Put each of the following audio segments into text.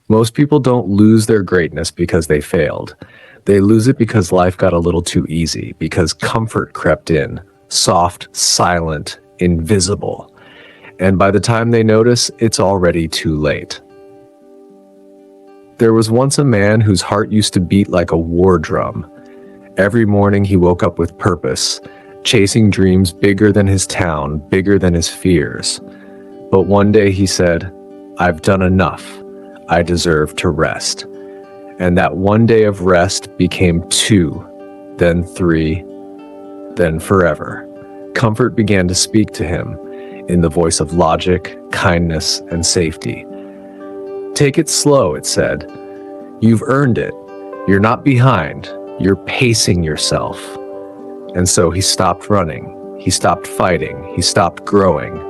Most people don't lose their greatness because they failed. They lose it because life got a little too easy, because comfort crept in, soft, silent, invisible. And by the time they notice, it's already too late. There was once a man whose heart used to beat like a war drum. Every morning he woke up with purpose, chasing dreams bigger than his town, bigger than his fears. But one day he said, "I've done enough. I deserve to rest." And that one day of rest became 2, then 3, then forever. Comfort began to speak to him in the voice of logic, kindness, and safety. "Take it slow," it said. "You've earned it. You're not behind. You're pacing yourself." And so he stopped running. He stopped fighting. He stopped growing.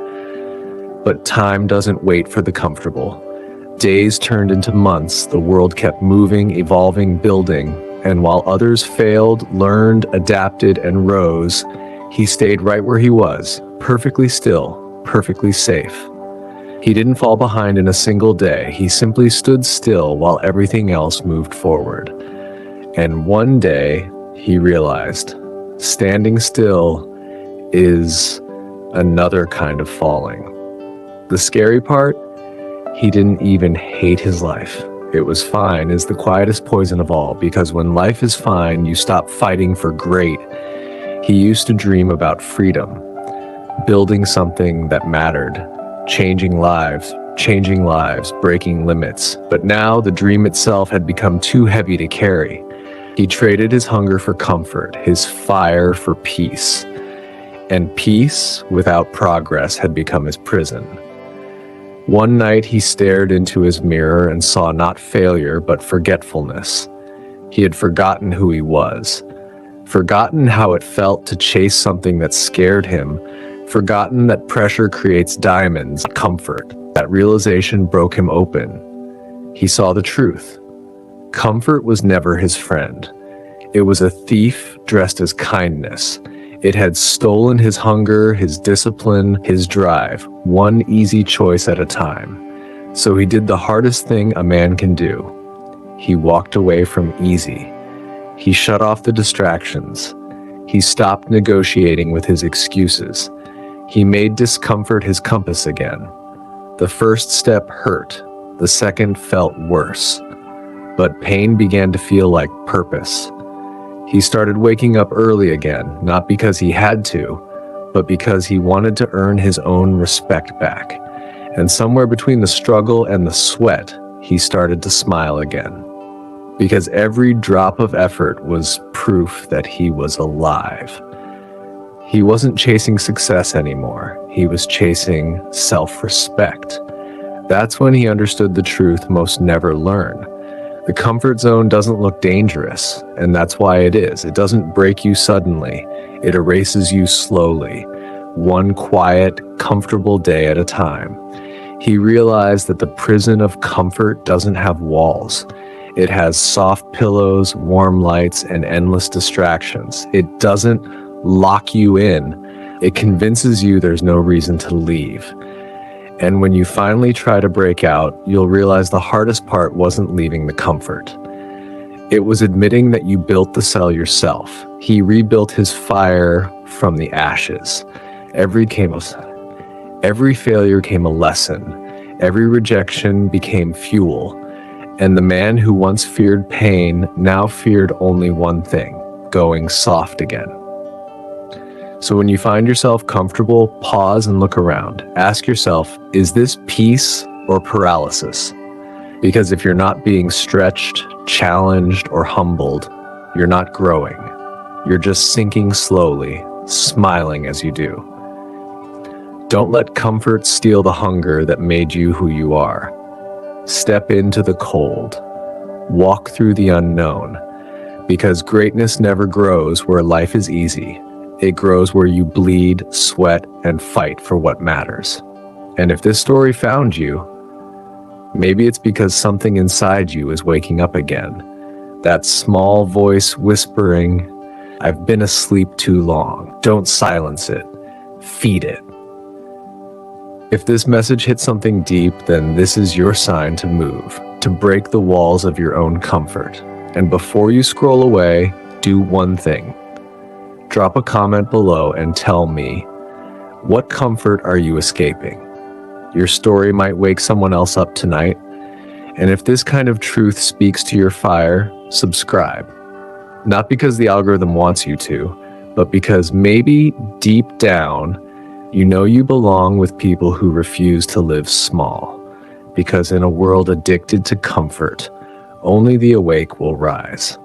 But time doesn't wait for the comfortable. Days turned into months. The world kept moving, evolving, building. And while others failed, learned, adapted, and rose, he stayed right where he was, perfectly still, perfectly safe. He didn't fall behind in a single day. He simply stood still while everything else moved forward. And one day, he realized, standing still is another kind of falling. The scary part? He didn't even hate his life. "It was fine" is the quietest poison of all, because when life is fine, you stop fighting for great. He used to dream about freedom, building something that mattered, changing lives, breaking limits. But now the dream itself had become too heavy to carry. He traded his hunger for comfort, his fire for peace. And peace without progress had become his prison. One night he stared into his mirror and saw not failure, but forgetfulness. He had forgotten who he was, forgotten how it felt to chase something that scared him, forgotten that pressure creates diamonds, comfort. That realization broke him open. He saw the truth. Comfort was never his friend. It was a thief dressed as kindness. It had stolen his hunger, his discipline, his drive, one easy choice at a time. So he did the hardest thing a man can do. He walked away from easy. He shut off the distractions. He stopped negotiating with his excuses. He made discomfort his compass again. The first step hurt. The second felt worse. But pain began to feel like purpose. He started waking up early again, not because he had to, but because he wanted to earn his own respect back. And somewhere between the struggle and the sweat, he started to smile again. Because every drop of effort was proof that he was alive. He wasn't chasing success anymore. He was chasing self-respect. That's when he understood the truth most never learn. The comfort zone doesn't look dangerous, and that's why it is. It doesn't break you suddenly. It erases you slowly, one quiet, comfortable day at a time. He realized that the prison of comfort doesn't have walls. It has soft pillows, warm lights, and endless distractions. It doesn't lock you in. It convinces you there's no reason to leave. And when you finally try to break out, you'll realize the hardest part wasn't leaving the comfort. It was admitting that you built the cell yourself. He rebuilt his fire from the ashes. Every failure came a lesson. Every rejection became fuel. And the man who once feared pain now feared only one thing: going soft again. So when you find yourself comfortable, pause and look around. Ask yourself, is this peace or paralysis? Because if you're not being stretched, challenged, or humbled, you're not growing. You're just sinking slowly, smiling as you do. Don't let comfort steal the hunger that made you who you are. Step into the cold. Walk through the unknown. Because greatness never grows where life is easy. It grows where you bleed, sweat, and fight for what matters. And if this story found you, maybe it's because something inside you is waking up again. That small voice whispering, "I've been asleep too long." Don't silence it. Feed it. If this message hit something deep, then this is your sign to move. to break the walls of your own comfort. And before you scroll away, do one thing. Drop a comment below and tell me, what comfort are you escaping? Your story might wake someone else up tonight. And if this kind of truth speaks to your fire, subscribe. Not because the algorithm wants you to, but because maybe deep down, you know you belong with people who refuse to live small. Because in a world addicted to comfort, only the awake will rise.